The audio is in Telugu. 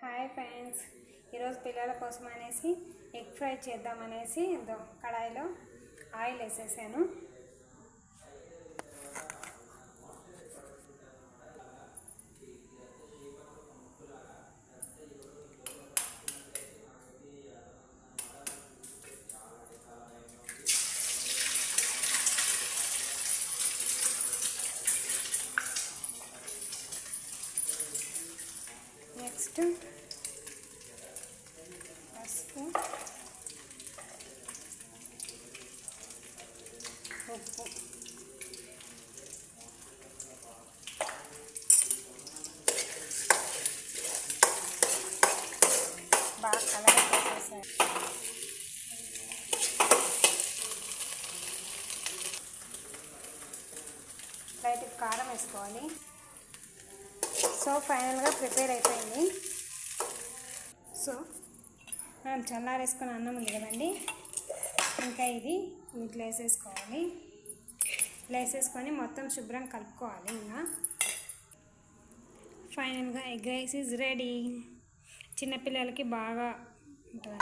హాయ్ ఫ్రెండ్స్, ఈరోజు పిల్లల కోసం అనేసి ఎగ్ ఫ్రై చేద్దామనేసి కడాయిలో ఆయిల్ వేసేసాను. నెక్స్ట్ పసుపు, ఉప్పు, బాగా కలగేసేసాను. లైట్ కారం వేసుకోవాలి. సో ఫైనల్గా ప్రిపేర్ అయిపోయింది. సో మనం చల్లారేసుకున్న అన్నం ఉంది కదండి, ఇంకా ఇది ఇట్లా వేసేసుకోవాలి. ఇట్లా వేసేసుకొని మొత్తం శుభ్రం కలుపుకోవాలి. ఇంకా ఫైనల్గా ఎగ్ రైస్ ఈజ్ రెడీ. చిన్నపిల్లలకి బాగా ఉంటుంది.